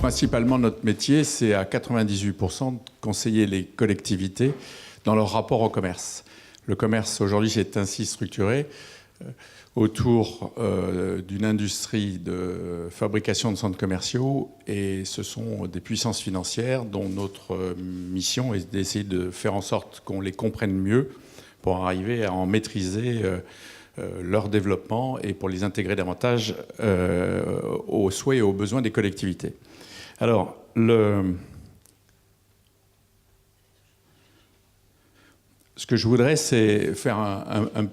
principalement, notre métier, c'est à 98% de conseiller les collectivités dans leur rapport au commerce. Le commerce, aujourd'hui, est ainsi structuré autour d'une industrie de fabrication de centres commerciaux, et ce sont des puissances financières dont notre mission est d'essayer de faire en sorte qu'on les comprenne mieux pour arriver à en maîtriser leur développement et pour les intégrer davantage aux souhaits et aux besoins des collectivités. Alors, ce que je voudrais, c'est faire une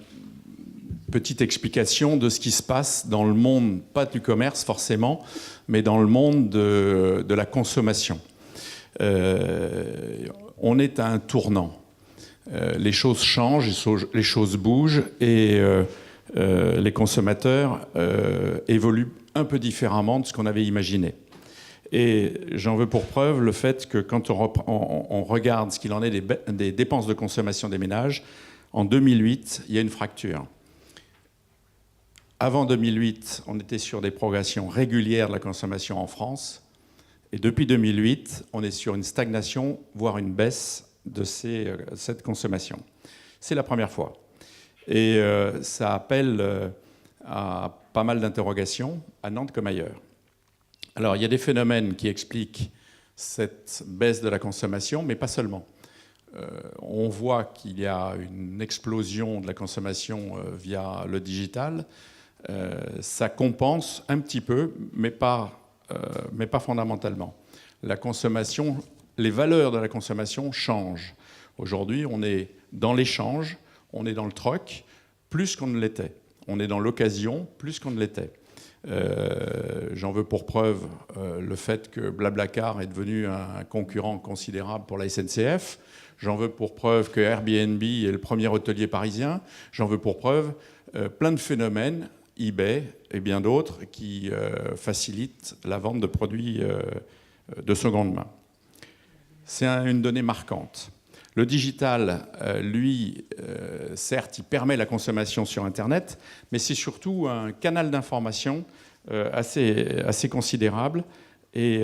petite explication de ce qui se passe dans le monde, pas du commerce forcément, mais dans le monde de la consommation. On est à un tournant. Les choses changent, les choses bougent, et les consommateurs évoluent un peu différemment de ce qu'on avait imaginé. Et j'en veux pour preuve le fait que quand on regarde ce qu'il en est des dépenses de consommation des ménages, en 2008, il y a une fracture. Avant 2008, on était sur des progressions régulières de la consommation en France. Et depuis 2008, on est sur une stagnation, voire une baisse de cette consommation. C'est la première fois. Et ça appelle à pas mal d'interrogations, à Nantes comme ailleurs. Alors, il y a des phénomènes qui expliquent cette baisse de la consommation, mais pas seulement. On voit qu'il y a une explosion de la consommation via le digital. Ça compense un petit peu, mais pas fondamentalement. La consommation, les valeurs de la consommation changent. Aujourd'hui, on est dans l'échange, on est dans le troc, plus qu'on ne l'était. On est dans l'occasion, plus qu'on ne l'était. J'en veux pour preuve le fait que Blablacar est devenu un concurrent considérable pour la SNCF. J'en veux pour preuve que Airbnb est le premier hôtelier parisien. J'en veux pour preuve plein de phénomènes, eBay et bien d'autres, qui facilitent la vente de produits de seconde main. C'est une donnée marquante. Le digital, lui, certes, il permet la consommation sur Internet, mais c'est surtout un canal d'information assez considérable, et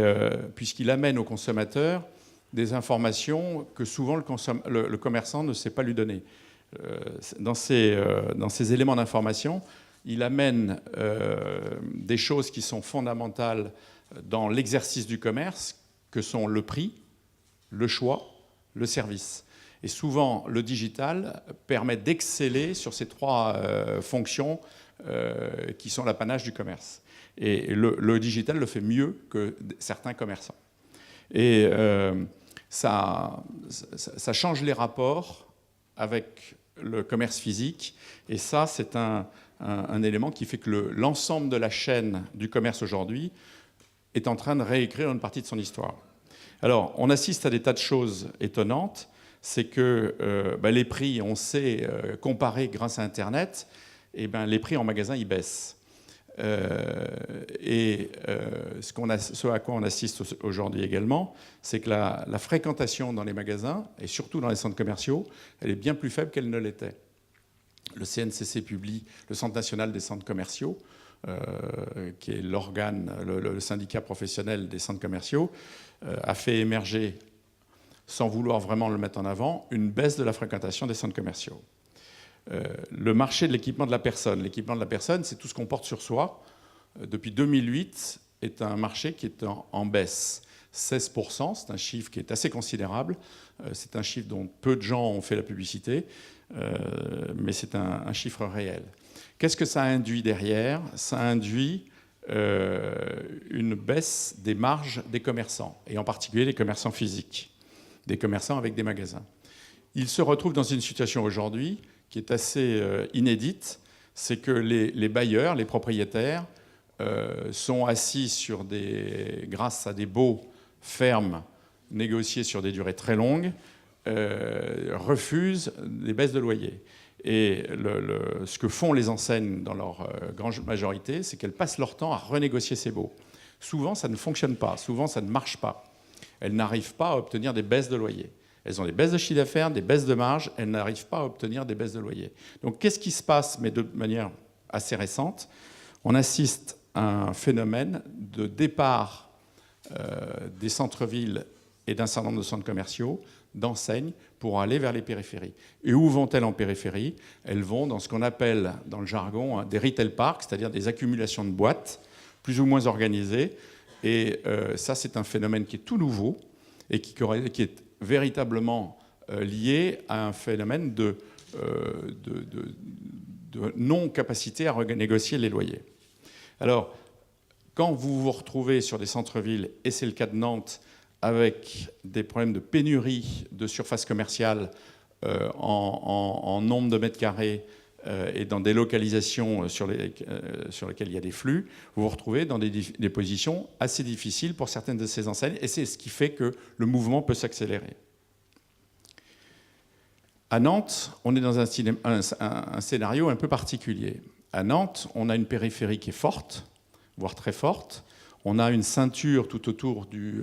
puisqu'il amène au consommateur des informations que souvent le commerçant ne sait pas lui donner. Dans ces éléments d'information, il amène des choses qui sont fondamentales dans l'exercice du commerce, que sont le prix, le choix, le service. Et souvent, le digital permet d'exceller sur ces trois fonctions qui sont l'apanage du commerce. Et le digital le fait mieux que certains commerçants. Et ça change les rapports avec le commerce physique. Et ça, c'est un élément qui fait que l'ensemble de la chaîne du commerce aujourd'hui est en train de réécrire une partie de son histoire. Alors, on assiste à des tas de choses étonnantes. C'est que les prix, on sait comparer grâce à Internet, et les prix en magasin, ils baissent. Ce à quoi on assiste aujourd'hui également, c'est que la fréquentation dans les magasins, et surtout dans les centres commerciaux, elle est bien plus faible qu'elle ne l'était. Le CNCC publie, le Centre national des centres commerciaux, qui est l'organe, le syndicat professionnel des centres commerciaux, a fait émerger, sans vouloir vraiment le mettre en avant, une baisse de la fréquentation des centres commerciaux. Le marché de l'équipement de la personne. L'équipement de la personne, c'est tout ce qu'on porte sur soi. Depuis 2008, est un marché qui est en baisse. 16%, c'est un chiffre qui est assez considérable. C'est un chiffre dont peu de gens ont fait la publicité, mais c'est un chiffre réel. Qu'est-ce que ça induit derrière? Ça induit une baisse des marges des commerçants, et en particulier des commerçants physiques, des commerçants avec des magasins. Ils se retrouvent dans une situation aujourd'hui qui est assez inédite, c'est que les bailleurs, les propriétaires, sont assis grâce à des baux fermes négociés sur des durées très longues, refusent des baisses de loyer. Et ce que font les enseignes dans leur grande majorité, c'est qu'elles passent leur temps à renégocier ces baux. Souvent, ça ne fonctionne pas, souvent, ça ne marche pas. Elles n'arrivent pas à obtenir des baisses de loyer. Elles ont des baisses de chiffre d'affaires, des baisses de marge, elles n'arrivent pas à obtenir des baisses de loyer. Donc qu'est-ce qui se passe, mais de manière assez récente? On assiste à un phénomène de départ des centres-villes et d'un certain nombre de centres commerciaux, d'enseignes, pour aller vers les périphéries. Et où vont-elles en périphérie? Elles vont dans ce qu'on appelle, dans le jargon, des retail parks, c'est-à-dire des accumulations de boîtes, plus ou moins organisées. Et ça, c'est un phénomène qui est tout nouveau et qui est véritablement lié à un phénomène de non-capacité à renégocier les loyers. Alors, quand vous vous retrouvez sur des centres-villes, et c'est le cas de Nantes, avec des problèmes de pénurie de surface commerciale en nombre de mètres carrés et dans des localisations sur lesquelles il y a des flux, vous vous retrouvez dans des positions assez difficiles pour certaines de ces enseignes, et c'est ce qui fait que le mouvement peut s'accélérer. À Nantes, on est dans un scénario un peu particulier. À Nantes, on a une périphérie qui est forte, voire très forte. On a une ceinture tout autour du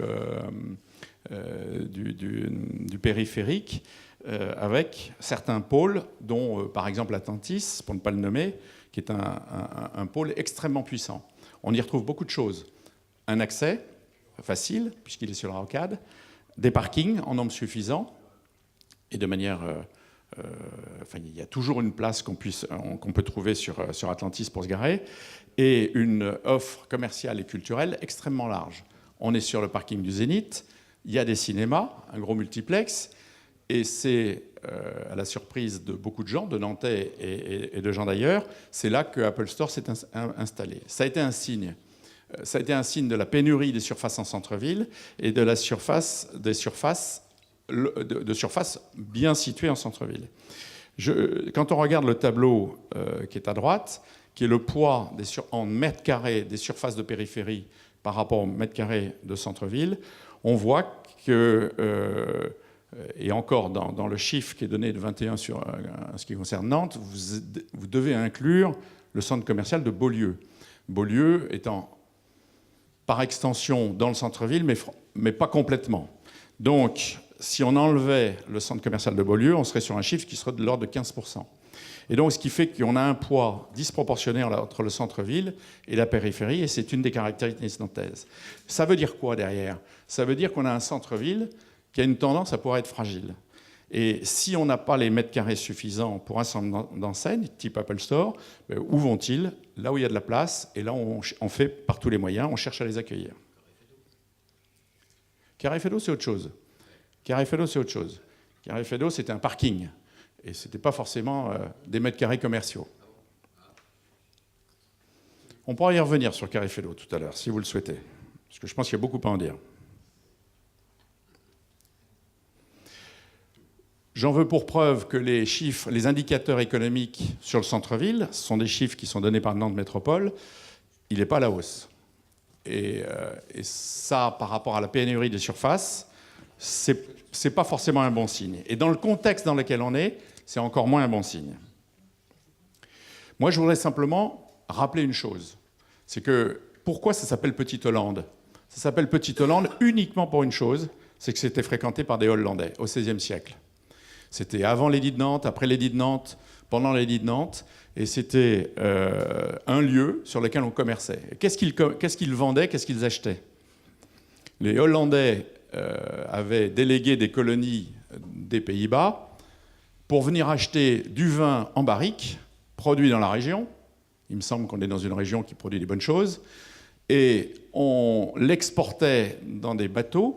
périphérique avec certains pôles, dont par exemple Atlantis, pour ne pas le nommer, qui est un pôle extrêmement puissant. On y retrouve beaucoup de choses. Un accès facile, puisqu'il est sur la rocade, des parkings en nombre suffisant, et de manière... il y a toujours une place qu'on peut trouver sur Atlantis pour se garer, et une offre commerciale et culturelle extrêmement large. On est sur le parking du Zénith, il y a des cinémas, un gros multiplex, et c'est, à la surprise de beaucoup de gens, de Nantais et de gens d'ailleurs, c'est là que Apple Store s'est installé. Ça a été un signe. Ça a été un signe de la pénurie des surfaces en centre-ville et de la surface bien située en centre-ville. Quand on regarde le tableau qui est à droite, qui est le poids en mètres carrés des surfaces de périphérie par rapport aux mètres carrés de centre-ville, on voit que, et encore dans le chiffre qui est donné de 21 sur ce qui concerne Nantes, vous devez inclure le centre commercial de Beaulieu. Beaulieu étant par extension dans le centre-ville, mais pas complètement. Donc, si on enlevait le centre commercial de Beaulieu, on serait sur un chiffre qui serait de l'ordre de 15%. Et donc, ce qui fait qu'on a un poids disproportionné entre le centre-ville et la périphérie, et c'est une des caractéristiques nantaises. Ça veut dire quoi derrière? Ça veut dire qu'on a un centre-ville qui a une tendance à pouvoir être fragile. Et si on n'a pas les mètres carrés suffisants pour un centre d'enseigne, type Apple Store, où vont-ils? Là où il y a de la place, et là on fait par tous les moyens, on cherche à les accueillir. Carré Fédot, c'est autre chose. Carré Fédot, c'est autre chose. Carré Fédot, c'était un parking. Et ce n'était pas forcément des mètres carrés commerciaux. On pourra y revenir sur Carré Fédot tout à l'heure, si vous le souhaitez. Parce que je pense qu'il y a beaucoup à en dire. J'en veux pour preuve que les chiffres, les indicateurs économiques sur le centre-ville, ce sont des chiffres qui sont donnés par Nantes Métropole, il n'est pas à la hausse. Et ça, par rapport à la pénurie des surfaces, c'est pas forcément un bon signe. Et dans le contexte dans lequel on est, c'est encore moins un bon signe. Moi, je voudrais simplement rappeler une chose. C'est que pourquoi ça s'appelle Petite Hollande? Ça s'appelle Petite Hollande uniquement pour une chose, c'est que c'était fréquenté par des Hollandais au XVIe siècle. C'était avant l'édit de Nantes, après l'édit de Nantes, pendant l'édit de Nantes, et c'était un lieu sur lequel on commerçait. Qu'est-ce qu'ils vendaient, qu'est-ce qu'ils achetaient? Les Hollandais avaient délégué des colonies des Pays-Bas pour venir acheter du vin en barrique, produit dans la région. Il me semble qu'on est dans une région qui produit des bonnes choses. Et on l'exportait dans des bateaux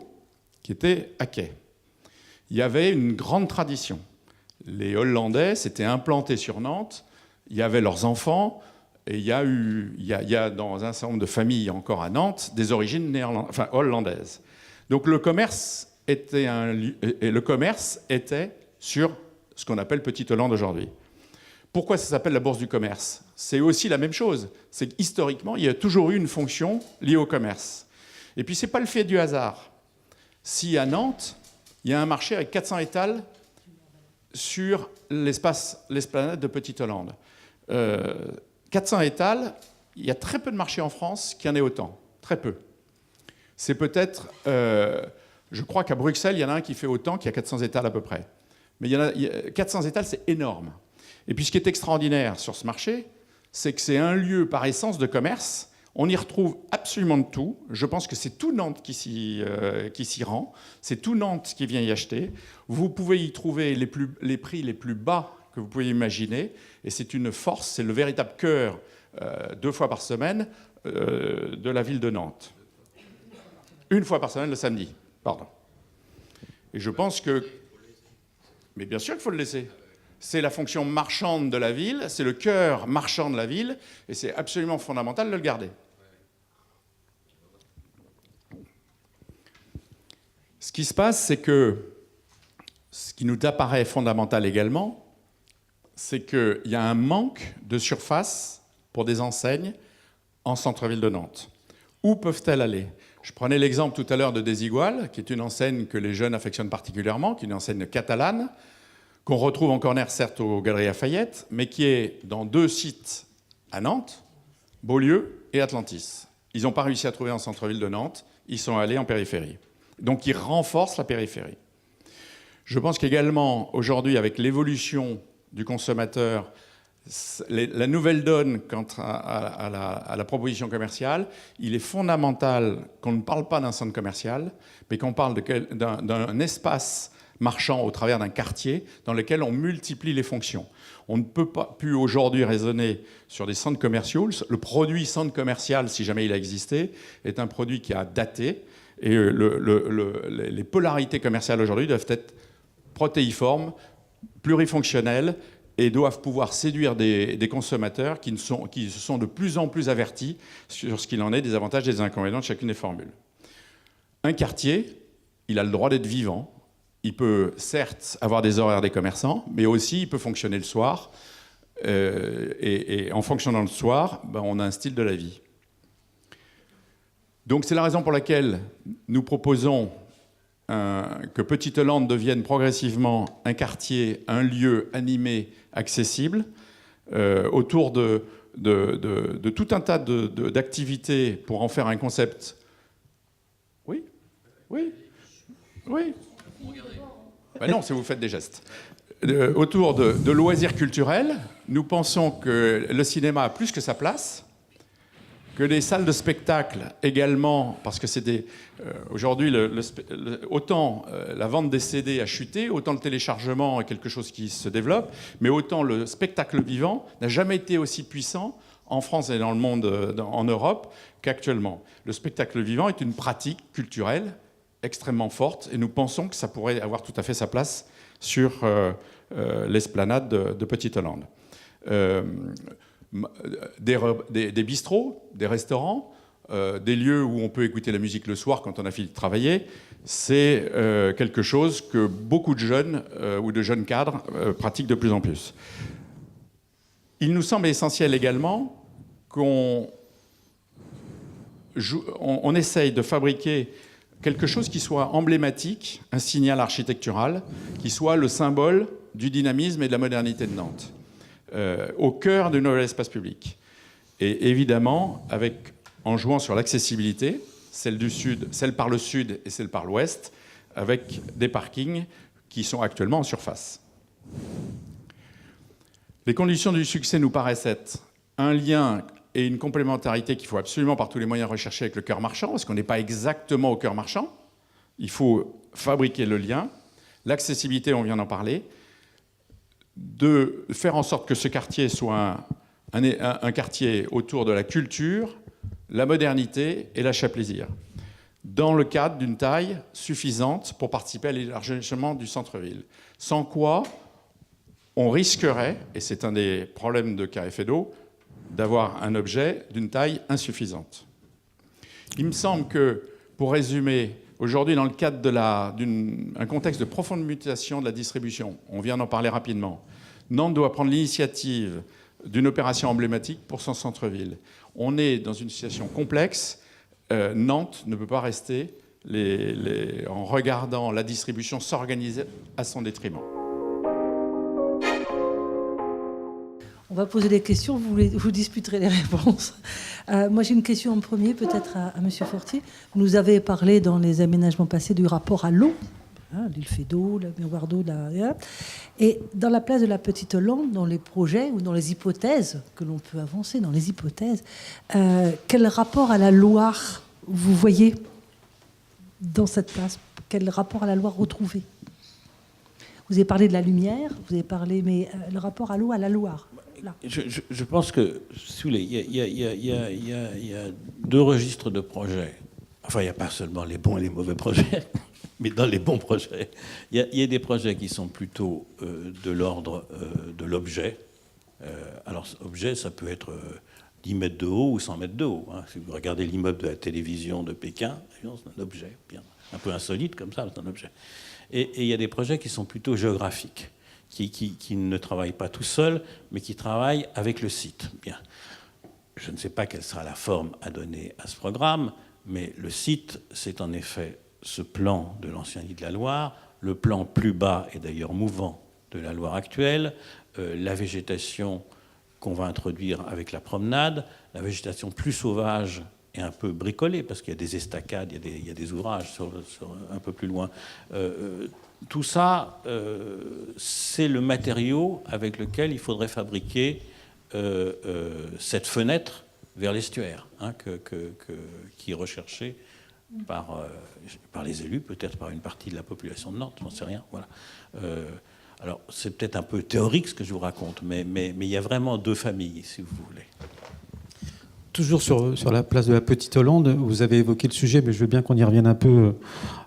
qui étaient à quai. Il y avait une grande tradition. Les Hollandais s'étaient implantés sur Nantes, il y avait leurs enfants, et il y a dans un certain nombre de familles encore à Nantes des origines hollandaises. Donc le commerce était sur ce qu'on appelle Petite Hollande aujourd'hui. Pourquoi ça s'appelle la bourse du commerce? C'est aussi la même chose. C'est qu'historiquement, il y a toujours eu une fonction liée au commerce. Et puis, ce n'est pas le fait du hasard. Si à Nantes, il y a un marché avec 400 étals sur l'esplanade de Petite Hollande. 400 étals, il y a très peu de marchés en France qui en aient autant. Très peu. C'est peut-être... je crois qu'à Bruxelles, il y en a un qui fait autant, qui a 400 étals à peu près. Mais 400 étals, c'est énorme. Et puis ce qui est extraordinaire sur ce marché, c'est que c'est un lieu par essence de commerce. On y retrouve absolument de tout. Je pense que c'est tout Nantes qui s'y rend. C'est tout Nantes qui vient y acheter. Vous pouvez y trouver les prix les plus bas que vous pouvez imaginer. Et c'est une force, c'est le véritable cœur, 2 fois par semaine, de la ville de Nantes. 1 fois par semaine le samedi, pardon. Et je pense que... Mais bien sûr qu'il faut le laisser. C'est la fonction marchande de la ville, c'est le cœur marchand de la ville, et c'est absolument fondamental de le garder. Ce qui se passe, c'est que ce qui nous apparaît fondamental également, c'est qu'il y a un manque de surface pour des enseignes en centre-ville de Nantes. Où peuvent-elles aller ? Je prenais l'exemple tout à l'heure de Desigual, qui est une enseigne que les jeunes affectionnent particulièrement, qui est une enseigne catalane, qu'on retrouve en corner, certes, aux Galeries Lafayette, mais qui est dans 2 sites à Nantes, Beaulieu et Atlantis. Ils n'ont pas réussi à trouver en centre-ville de Nantes, ils sont allés en périphérie. Donc ils renforcent la périphérie. Je pense qu'également, aujourd'hui, avec l'évolution du consommateur, la nouvelle donne quant à la proposition commerciale, il est fondamental qu'on ne parle pas d'un centre commercial, mais qu'on parle d'un espace marchand au travers d'un quartier dans lequel on multiplie les fonctions. On ne peut pas plus aujourd'hui raisonner sur des centres commerciaux. Le produit centre commercial, si jamais il a existé, est un produit qui a daté. Et les polarités commerciales aujourd'hui doivent être protéiformes, plurifonctionnelles, et doivent pouvoir séduire des consommateurs qui se sont de plus en plus avertis sur ce qu'il en est des avantages et des inconvénients de chacune des formules. Un quartier, il a le droit d'être vivant. Il peut certes avoir des horaires des commerçants, mais aussi il peut fonctionner le soir. Et en fonctionnant le soir, on a un style de la vie. Donc c'est la raison pour laquelle nous proposons que Petite-Hollande devienne progressivement un quartier, un lieu animé, accessible, autour de tout un tas d'activités pour en faire un concept. Oui, oui, oui. Ben non, si vous faites des gestes. Autour de loisirs culturels, nous pensons que le cinéma a plus que sa place, que les salles de spectacle également, parce que c'est aujourd'hui, autant la vente des CD a chuté, autant le téléchargement est quelque chose qui se développe, mais autant le spectacle vivant n'a jamais été aussi puissant en France et dans le monde, en Europe, qu'actuellement. Le spectacle vivant est une pratique culturelle extrêmement forte, et nous pensons que ça pourrait avoir tout à fait sa place sur l'esplanade de Petite-Hollande. Des bistrots, des restaurants, des lieux où on peut écouter la musique le soir quand on a fini de travailler, c'est quelque chose que beaucoup de jeunes ou de jeunes cadres pratiquent de plus en plus. Il nous semble essentiel également qu'on essaye de fabriquer quelque chose qui soit emblématique, un signal architectural, qui soit le symbole du dynamisme et de la modernité de Nantes, au cœur du nouvel espace public. Et évidemment, en jouant sur l'accessibilité, celle du sud, celle par le sud et celle par l'ouest, avec des parkings qui sont actuellement en surface. Les conditions du succès nous paraissent être un lien et une complémentarité qu'il faut absolument par tous les moyens rechercher avec le cœur marchand, parce qu'on n'est pas exactement au cœur marchand. Il faut fabriquer le lien. L'accessibilité, on vient d'en parler. De faire en sorte que ce quartier soit un quartier autour de la culture, la modernité et l'achat-plaisir, dans le cadre d'une taille suffisante pour participer à l'élargissement du centre-ville. Sans quoi, on risquerait, et c'est un des problèmes de KfW, d'avoir un objet d'une taille insuffisante. Il me semble que, pour résumer, aujourd'hui, dans le cadre d'un contexte de profonde mutation de la distribution, on vient d'en parler rapidement, Nantes doit prendre l'initiative d'une opération emblématique pour son centre-ville. On est dans une situation complexe. Nantes ne peut pas rester en regardant la distribution s'organiser à son détriment. On va poser des questions, vous disputerez les réponses. Moi, j'ai une question en premier, peut-être à M. Fortier. Vous nous avez parlé dans les aménagements passés du rapport à l'eau, l'île fait d'eau, le miroir d'eau. Et dans la place de la Petite Hollande, dans les projets ou dans les hypothèses que l'on peut avancer, dans les hypothèses, quel rapport à la Loire vous voyez dans cette place? Quel rapport à la Loire retrouver? Vous avez parlé de la lumière, vous avez parlé, mais le rapport à l'eau, à la Loire. Là. Je pense que, si vous voulez, il y a deux registres de projets. Enfin, il n'y a pas seulement les bons et les mauvais projets, mais dans les bons projets, il y a des projets qui sont plutôt de l'ordre de l'objet. Alors, objet, ça peut être 10 mètres de haut ou 100 mètres de haut. Hein. Si vous regardez l'immeuble de la télévision de Pékin, c'est un objet, bien, un peu insolite comme ça, c'est un objet. Et il y a des projets qui sont plutôt géographiques, qui ne travaillent pas tout seuls, mais qui travaillent avec le site. Bien. Je ne sais pas quelle sera la forme à donner à ce programme, mais le site, c'est en effet ce plan de l'ancien lit de la Loire, le plan plus bas et d'ailleurs mouvant de la Loire actuelle, la végétation qu'on va introduire avec la promenade, la végétation plus sauvage et un peu bricolée, parce qu'il y a des estacades, il y a des ouvrages un peu plus loin. Tout ça, c'est le matériau avec lequel il faudrait fabriquer cette fenêtre vers l'estuaire, hein, qui est recherchée par les élus, peut-être par une partie de la population de Nantes, j'en sais rien. Voilà. Alors, c'est peut-être un peu théorique ce que je vous raconte, mais il y a vraiment deux familles, si vous voulez. Toujours sur la place de la Petite Hollande, vous avez évoqué le sujet, mais je veux bien qu'on y revienne un peu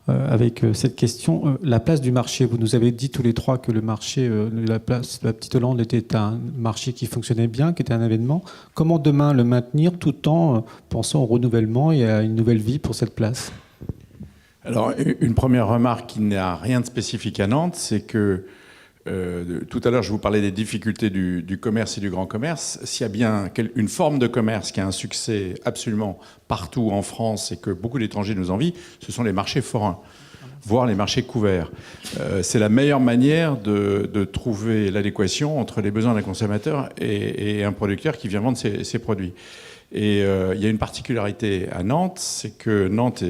avec cette question. La place du marché, vous nous avez dit tous les trois que le marché de la place de la Petite Hollande était un marché qui fonctionnait bien, qui était un événement. Comment demain le maintenir tout en pensant au renouvellement et à une nouvelle vie pour cette place? Alors, une première remarque qui n'a rien de spécifique à Nantes, c'est que tout à l'heure, je vous parlais des difficultés du commerce et du grand commerce. S'il y a bien une forme de commerce qui a un succès absolument partout en France et que beaucoup d'étrangers nous envient, ce sont les marchés forains, voire les marchés couverts. C'est la meilleure manière de trouver l'adéquation entre les besoins d'un consommateur et un producteur qui vient vendre ses produits. Et il y a une particularité à Nantes, c'est que Nantes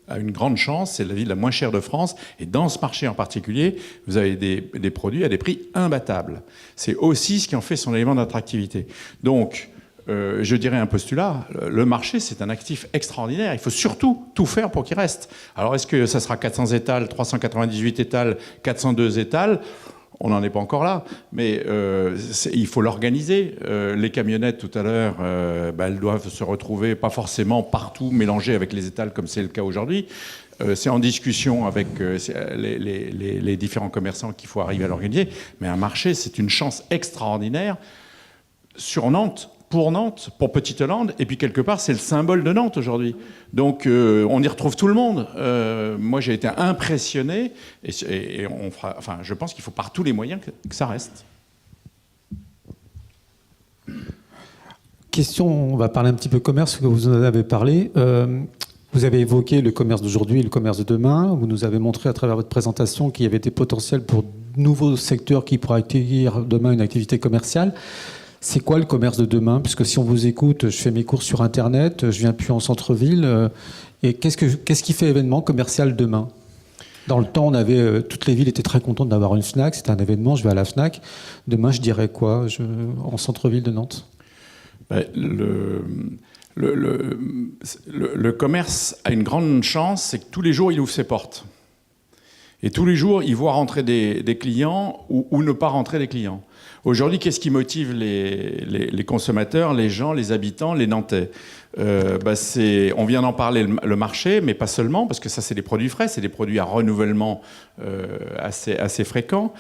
a une grande chance, c'est la ville la moins chère de France, et dans ce marché en particulier, vous avez des produits à des prix imbattables. C'est aussi ce qui en fait son élément d'attractivité. Donc, je dirais un postulat, le marché, c'est un actif extraordinaire. Il faut surtout tout faire pour qu'il reste. Alors, est-ce que ça sera 400 étals, 398 étals, 402 étals ? On n'en est pas encore là, mais il faut l'organiser. Les camionnettes, tout à l'heure, elles doivent se retrouver pas forcément partout mélangées avec les étals comme c'est le cas aujourd'hui. C'est en discussion avec les différents commerçants qu'il faut arriver à l'organiser. Mais un marché, c'est une chance extraordinaire sur Nantes, pour Petite Hollande, et puis quelque part, c'est le symbole de Nantes aujourd'hui. Donc, on y retrouve tout le monde. Moi, j'ai été impressionné, et je pense qu'il faut par tous les moyens que ça reste. Question, on va parler un petit peu commerce, que vous en avez parlé. Vous avez évoqué le commerce d'aujourd'hui et le commerce de demain. Vous nous avez montré à travers votre présentation qu'il y avait des potentiels pour de nouveaux secteurs qui pourraient accueillir demain une activité commerciale. C'est quoi le commerce de demain? Puisque si on vous écoute, je fais mes courses sur Internet, je viens plus en centre-ville. Et qu'est-ce qui fait événement commercial demain? Dans le temps, toutes les villes étaient très contentes d'avoir une Fnac. C'était un événement, je vais à la Fnac. Demain, je dirais quoi en centre-ville de Nantes? Le commerce a une grande chance, c'est que tous les jours, il ouvre ses portes. Et tous les jours, il voit rentrer des clients ou ne pas rentrer des clients. Aujourd'hui, qu'est-ce qui motive les consommateurs, les gens, les habitants, les Nantais? On vient d'en parler, le marché, mais pas seulement, parce que ça, c'est des produits frais, c'est des produits à renouvellement assez fréquent.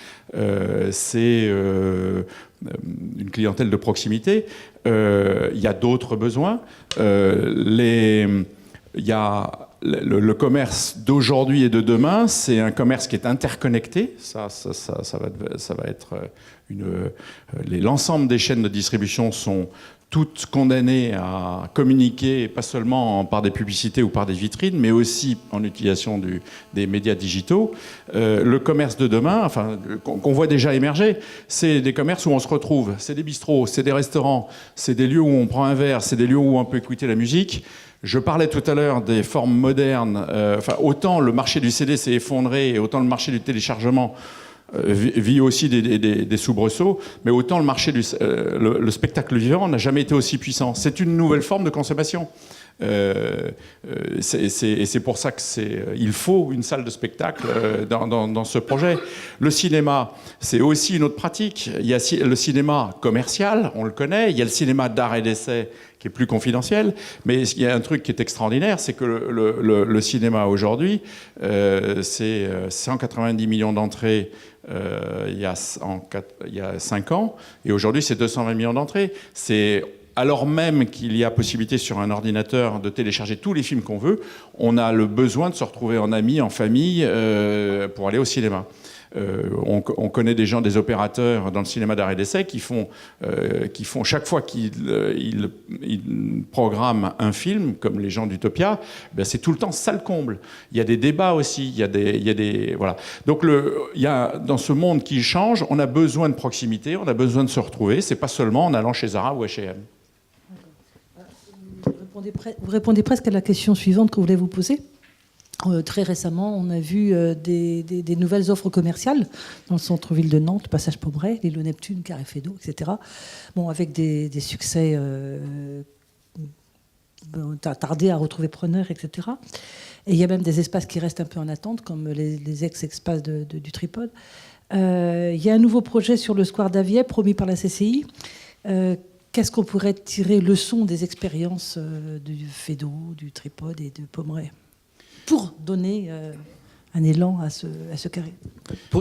C'est une clientèle de proximité. Il y a d'autres besoins. Il y a le commerce d'aujourd'hui et de demain, c'est un commerce qui est interconnecté. Ça va être l'ensemble des chaînes de distribution sont toutes condamnées à communiquer, pas seulement par des publicités ou par des vitrines, mais aussi en utilisation des médias digitaux. Le commerce de demain, qu'on voit déjà émerger, c'est des commerces où on se retrouve. C'est des bistrots, c'est des restaurants, c'est des lieux où on prend un verre, c'est des lieux où on peut écouter la musique. Je parlais tout à l'heure des formes modernes. Autant le marché du CD s'est effondré, et autant le marché du téléchargement vit aussi des soubresauts, mais autant le marché le spectacle vivant n'a jamais été aussi puissant. C'est une nouvelle forme de consommation. Et c'est pour ça il faut une salle de spectacle dans ce projet. Le cinéma, c'est aussi une autre pratique. Il y a le cinéma commercial, on le connaît. Il y a le cinéma d'art et d'essai qui est plus confidentiel. Mais il y a un truc qui est extraordinaire, c'est que le cinéma aujourd'hui, c'est 190 millions d'entrées il y a 5 ans, et aujourd'hui c'est 220 millions d'entrées. Alors même qu'il y a possibilité sur un ordinateur de télécharger tous les films qu'on veut, on a le besoin de se retrouver en amis, en famille, pour aller au cinéma. On connaît des gens, des opérateurs dans le cinéma d'art et d'essai qui font chaque fois qu'ils programment un film, comme les gens d'Utopia, c'est tout le temps salle comble. Il y a des débats aussi, il y a des voilà. Donc dans ce monde qui change, on a besoin de proximité, on a besoin de se retrouver. C'est pas seulement en allant chez Zara ou H&M. Vous répondez presque à la question suivante que vous voulez vous poser. Très récemment, on a vu des nouvelles offres commerciales dans le centre-ville de Nantes, Passage Pommeraye, l'île Neptune, Carré Fédot, etc. Bon, avec des succès tardés à retrouver preneurs, etc. Et il y a même des espaces qui restent un peu en attente, comme les ex-espaces du Tripode. Il y a un nouveau projet sur le square d'Avier, promis par la CCI. Qu'est-ce qu'on pourrait tirer leçon des expériences du Fédot, du Tripode et de Pommeraye pour donner un élan à ce carré?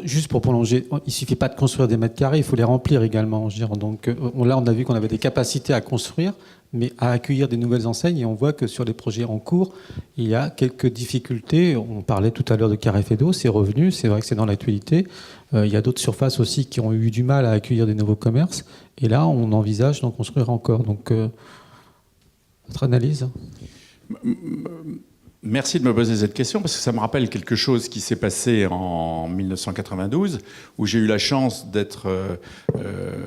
Juste pour prolonger, il ne suffit pas de construire des mètres carrés, il faut les remplir également. Je veux dire. Donc là, on a vu qu'on avait des capacités à construire, mais à accueillir des nouvelles enseignes. Et on voit que sur les projets en cours, il y a quelques difficultés. On parlait tout à l'heure de Carré Fédot, c'est revenu, c'est vrai que c'est dans l'actualité. Il y a d'autres surfaces aussi qui ont eu du mal à accueillir des nouveaux commerces. Et là, on envisage d'en construire encore. Donc, votre analyse? Merci de me poser cette question, parce que ça me rappelle quelque chose qui s'est passé en 1992, où j'ai eu la chance d'être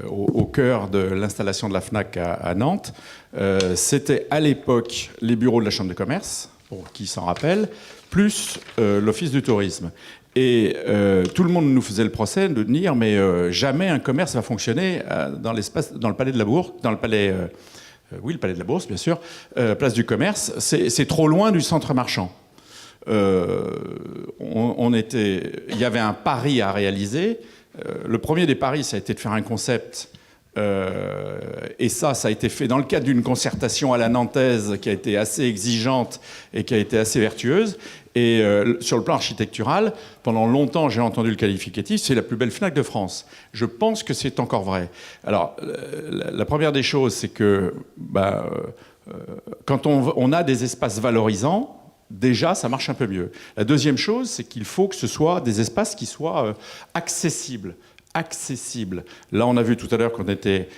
au cœur de l'installation de la FNAC à Nantes. C'était à l'époque les bureaux de la Chambre de commerce, pour qui s'en rappelle, plus l'Office du tourisme. Et tout le monde nous faisait le procès de dire mais jamais un commerce va fonctionner dans le palais de la Bourse, dans le palais... oui, le palais de la Bourse, bien sûr, place du commerce, c'est trop loin du centre marchand. Il y avait un pari à réaliser. Le premier des paris, ça a été de faire un concept. Et ça a été fait dans le cadre d'une concertation à la nantaise qui a été assez exigeante et qui a été assez vertueuse. Et sur le plan architectural, pendant longtemps, j'ai entendu le qualificatif, c'est la plus belle FNAC de France. Je pense que c'est encore vrai. Alors, la première des choses, c'est que quand on a des espaces valorisants, déjà, ça marche un peu mieux. La deuxième chose, c'est qu'il faut que ce soit des espaces qui soient accessibles. Là, on a vu tout à l'heure qu'on était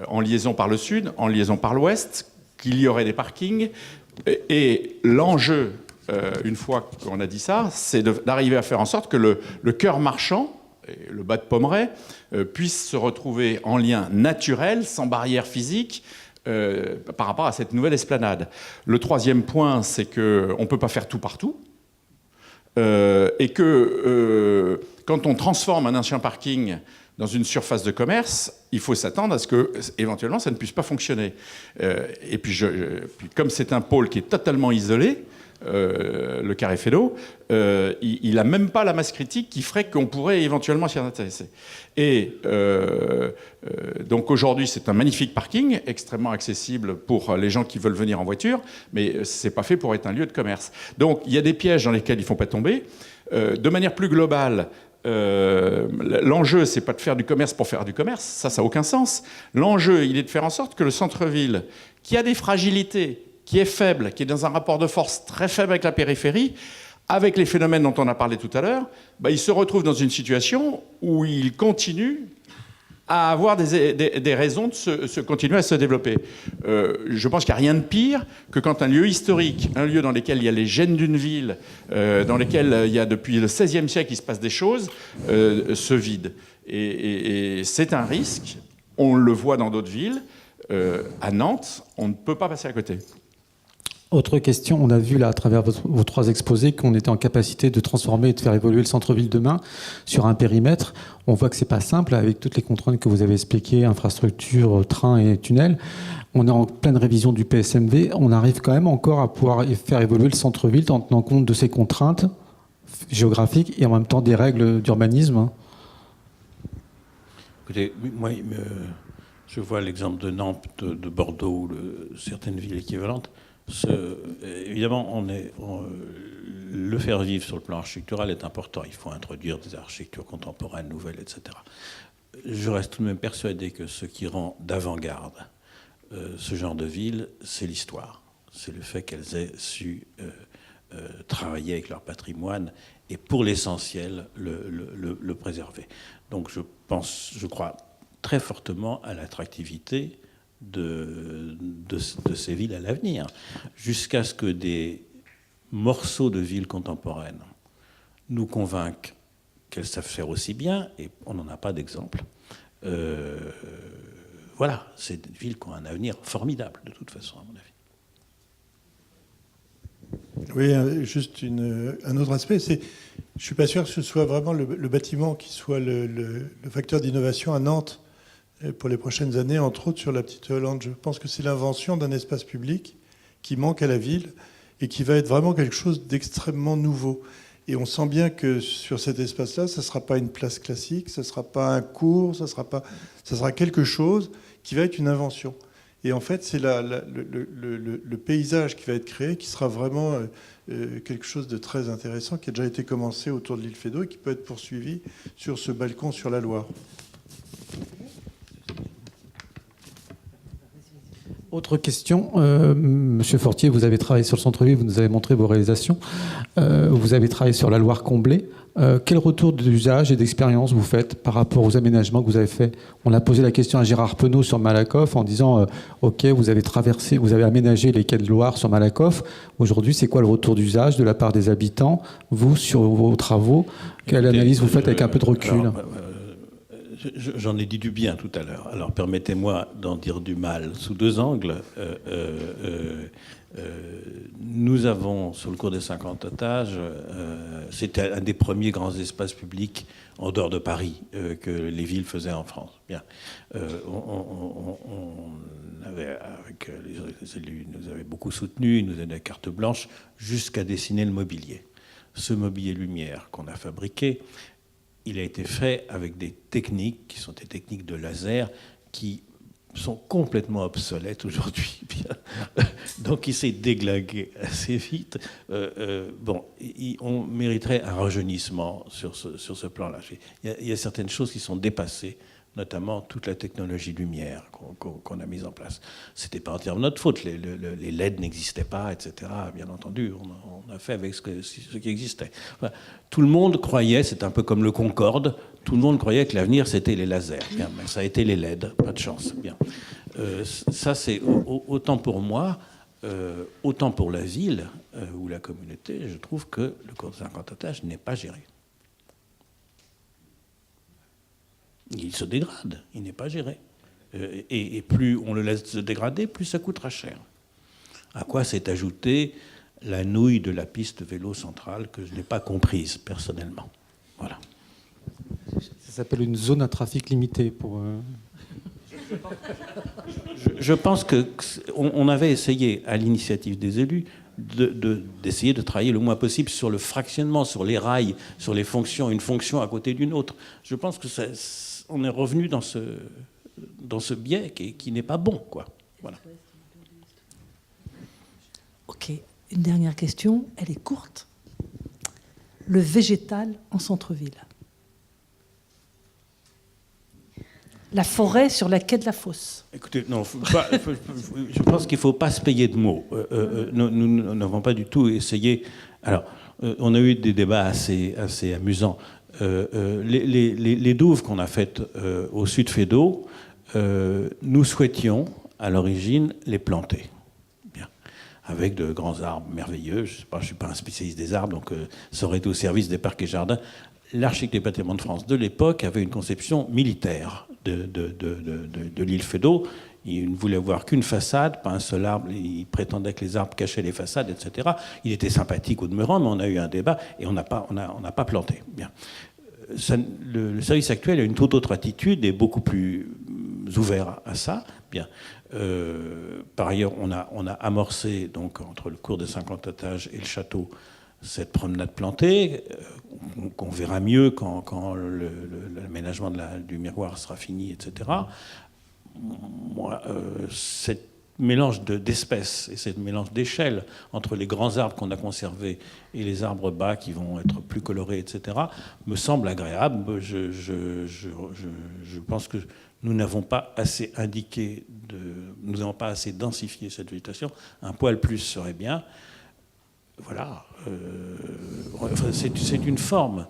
en liaison par le sud, en liaison par l'ouest, qu'il y aurait des parkings. Et l'enjeu, une fois qu'on a dit ça, c'est d'arriver à faire en sorte que le cœur marchand, et le bas de Pommeraye, puisse se retrouver en lien naturel, sans barrière physique, par rapport à cette nouvelle esplanade. Le troisième point, c'est qu'on ne peut pas faire tout partout. Et que quand on transforme un ancien parking dans une surface de commerce, il faut s'attendre à ce que, éventuellement, ça ne puisse pas fonctionner. Et puis comme c'est un pôle qui est totalement isolé, le Carré Fédot, il n'a même pas la masse critique qui ferait qu'on pourrait éventuellement s'y intéresser. Et donc aujourd'hui, c'est un magnifique parking, extrêmement accessible pour les gens qui veulent venir en voiture, mais ce n'est pas fait pour être un lieu de commerce. Donc il y a des pièges dans lesquels il ne faut pas tomber. De manière plus globale, l'enjeu, c'est pas de faire du commerce pour faire du commerce, ça n'a aucun sens. L'enjeu, il est de faire en sorte que le centre-ville, qui a des fragilités, qui est faible, qui est dans un rapport de force très faible avec la périphérie, avec les phénomènes dont on a parlé tout à l'heure, il se retrouve dans une situation où il continue à avoir des raisons de se continuer à se développer. Je pense qu'il n'y a rien de pire que quand un lieu historique, un lieu dans lequel il y a les gènes d'une ville, dans lequel il y a depuis le XVIe siècle il se passe des choses, se vide. Et c'est un risque, on le voit dans d'autres villes. À Nantes, on ne peut pas passer à côté. Autre question, on a vu là à travers vos 3 exposés qu'on était en capacité de transformer et de faire évoluer le centre-ville demain sur un périmètre. On voit que c'est pas simple avec toutes les contraintes que vous avez expliquées, infrastructures, trains et tunnels. On est en pleine révision du PSMV. On arrive quand même encore à pouvoir faire évoluer le centre-ville en tenant compte de ces contraintes géographiques et en même temps des règles d'urbanisme. Écoutez, moi, je vois l'exemple de Nantes, de Bordeaux, ou certaines villes équivalentes. Évidemment, le faire vivre sur le plan architectural est important. Il faut introduire des architectures contemporaines, nouvelles, etc. Je reste tout de même persuadé que ce qui rend d'avant-garde ce genre de ville, c'est l'histoire. C'est le fait qu'elles aient su travailler avec leur patrimoine et, pour l'essentiel, le préserver. Donc je crois très fortement à l'attractivité de ces villes à l'avenir, jusqu'à ce que des morceaux de villes contemporaines nous convainquent qu'elles savent faire aussi bien, et on n'en a pas d'exemple. Voilà, c'est des villes qui ont un avenir formidable, de toute façon, à mon avis. Oui, juste un autre aspect, c'est je ne suis pas sûr que ce soit vraiment le bâtiment qui soit le facteur d'innovation à Nantes pour les prochaines années, entre autres sur la Petite Hollande. Je pense que c'est l'invention d'un espace public qui manque à la ville et qui va être vraiment quelque chose d'extrêmement nouveau. Et on sent bien que sur cet espace-là, ça ne sera pas une place classique, ça ne sera pas un cours, ça sera quelque chose qui va être une invention. Et en fait, c'est le paysage qui va être créé qui sera vraiment quelque chose de très intéressant, qui a déjà été commencé autour de l'île Feydeau et qui peut être poursuivi sur ce balcon sur la Loire. Autre question, Monsieur Fortier, vous avez travaillé sur le centre-ville, vous nous avez montré vos réalisations. Vous avez travaillé sur la Loire comblée. Quel retour d'usage et d'expérience vous faites par rapport aux aménagements que vous avez faits? On a posé la question à Gérard Penaud sur Malakoff en disant OK, vous avez aménagé les quais de Loire sur Malakoff. Aujourd'hui, c'est quoi le retour d'usage de la part des habitants? Vous, sur vos travaux, quelle analyse vous faites avec un peu de recul? J'en ai dit du bien tout à l'heure. Alors permettez-moi d'en dire du mal sous 2 angles. Nous avons, sur le cours des 50 étages, c'était un des premiers grands espaces publics en dehors de Paris que les villes faisaient en France. Bien. On avait, avec les élus, nous avait beaucoup soutenu, ils nous donnaient carte blanche jusqu'à dessiner le mobilier. Ce mobilier lumière qu'on a fabriqué, il a été fait avec des techniques qui sont des techniques de laser qui sont complètement obsolètes aujourd'hui. Donc il s'est déglingué assez vite. On mériterait un rajeunissement sur ce plan-là. Il y a certaines choses qui sont dépassées, notamment toute la technologie lumière qu'on a mise en place. C'était pas entièrement notre faute. Les LED n'existaient pas, etc. Bien entendu, on a fait avec ce qui existait. Enfin, tout le monde croyait, c'est un peu comme le Concorde, tout le monde croyait que l'avenir c'était les lasers. Bien, mais ça a été les LED, pas de chance. Bien. Ça c'est autant pour moi, autant pour la ville ou la communauté. Je trouve que le cours de 50 étages n'est pas géré. Il se dégrade, il n'est pas géré. Et plus on le laisse se dégrader, plus ça coûtera cher. À quoi s'est ajoutée la nouille de la piste vélo centrale que je n'ai pas comprise personnellement. Voilà. Ça s'appelle une zone à trafic limité pour... Je pense qu'on avait essayé, à l'initiative des élus, d'essayer de travailler le moins possible sur le fractionnement, sur les rails, sur les fonctions, une fonction à côté d'une autre. Je pense que on est revenu dans ce biais qui n'est pas bon, quoi. Voilà. Ok, une dernière question, elle est courte. Le végétal en centre-ville. La forêt sur la quai de la Fosse. Écoutez, non, je pense qu'il ne faut pas se payer de mots. Nous n'avons pas du tout essayé. Alors, on a eu des débats assez amusants. Les douves qu'on a faites au sud Feydeau, nous souhaitions, à l'origine, les planter. Bien. Avec de grands arbres merveilleux. Je ne suis pas un spécialiste des arbres, donc ça aurait été au service des parcs et jardins. L'architecte des bâtiments de France de l'époque avait une conception militaire de l'île Feydeau. Il ne voulait voir qu'une façade, pas un seul arbre. Il prétendait que les arbres cachaient les façades, etc. Il était sympathique au demeurant, mais on a eu un débat et on n'a pas planté. Bien. Le service actuel a une toute autre attitude et beaucoup plus ouvert à ça. Bien. Par ailleurs, on a amorcé, donc, entre le cours de 50 étages et le château, cette promenade plantée, qu'on verra mieux quand l'aménagement du miroir sera fini, etc. Moi, ce mélange d'espèces et ce mélange d'échelles entre les grands arbres qu'on a conservés et les arbres bas qui vont être plus colorés, etc., me semble agréable. Je pense que nous n'avons pas assez nous n'avons pas assez densifié cette végétation. Un poil plus serait bien. Voilà. C'est une forme.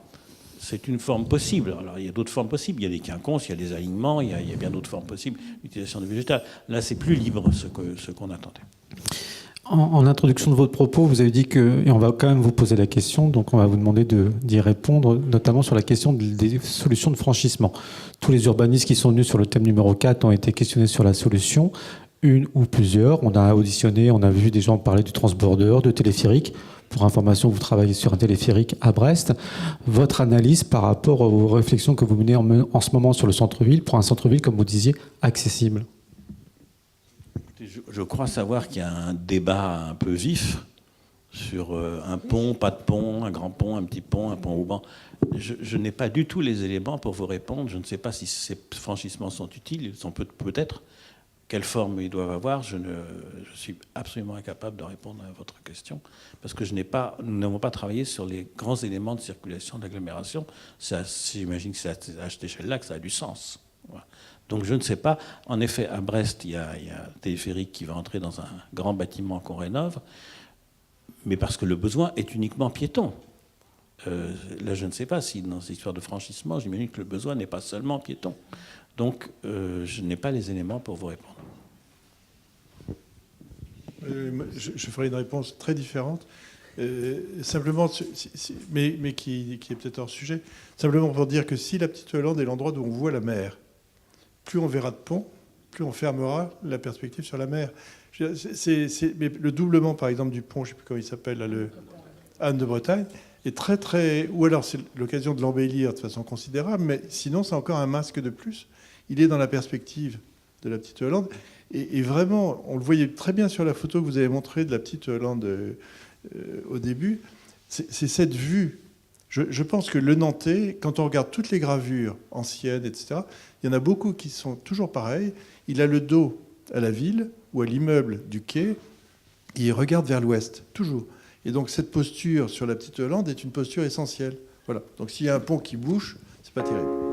C'est une forme possible. Alors, il y a d'autres formes possibles. Il y a des quinconces, il y a des alignements, il y a bien d'autres formes possibles d'utilisation de végétal. Là, c'est plus libre ce qu'on attendait. En introduction de votre propos, vous avez dit que, et on va quand même vous poser la question, donc on va vous demander d'y répondre, notamment sur la question des solutions de franchissement. Tous les urbanistes qui sont venus sur le thème numéro 4 ont été questionnés sur la solution, une ou plusieurs. On a auditionné, on a vu des gens parler du transborder, de téléphérique. Pour information, vous travaillez sur un téléphérique à Brest. Votre analyse par rapport aux réflexions que vous menez en ce moment sur le centre-ville, pour un centre-ville, comme vous disiez, accessible? Je crois savoir qu'il y a un débat un peu vif sur un pont, pas de pont, un grand pont, un petit pont, un pont ruban. Je n'ai pas du tout les éléments pour vous répondre. Je ne sais pas si ces franchissements sont utiles. Ils sont peut-être. Quelle forme ils doivent avoir, je suis absolument incapable de répondre à votre question, parce que nous n'avons pas travaillé sur les grands éléments de circulation d'agglomération. J'imagine que c'est à cette échelle-là que ça a du sens. Voilà. Donc je ne sais pas. En effet, à Brest, il y a un téléphérique qui va entrer dans un grand bâtiment qu'on rénove, mais parce que le besoin est uniquement piéton. Là, je ne sais pas si dans cette histoire de franchissement, j'imagine que le besoin n'est pas seulement piéton. Donc, je n'ai pas les éléments pour vous répondre. Je ferai une réponse très différente. Simplement, mais qui est peut-être hors sujet. Simplement pour dire que si la Petite Hollande est l'endroit où on voit la mer, plus on verra de ponts, plus on fermera la perspective sur la mer. Mais le doublement, par exemple, du pont, je ne sais plus comment il s'appelle, le Anne de Bretagne, est très, très... Ou alors c'est l'occasion de l'embellir de façon considérable, mais sinon c'est encore un masque de plus. Il est dans la perspective de la Petite Hollande. Et vraiment, on le voyait très bien sur la photo que vous avez montrée de la Petite Hollande au début. C'est cette vue. Je pense que le Nantais, quand on regarde toutes les gravures anciennes, etc., il y en a beaucoup qui sont toujours pareilles. Il a le dos à la ville ou à l'immeuble du quai et il regarde vers l'ouest, toujours. Et donc cette posture sur la Petite Hollande est une posture essentielle. Voilà. Donc s'il y a un pont qui bouge, c'est pas terrible.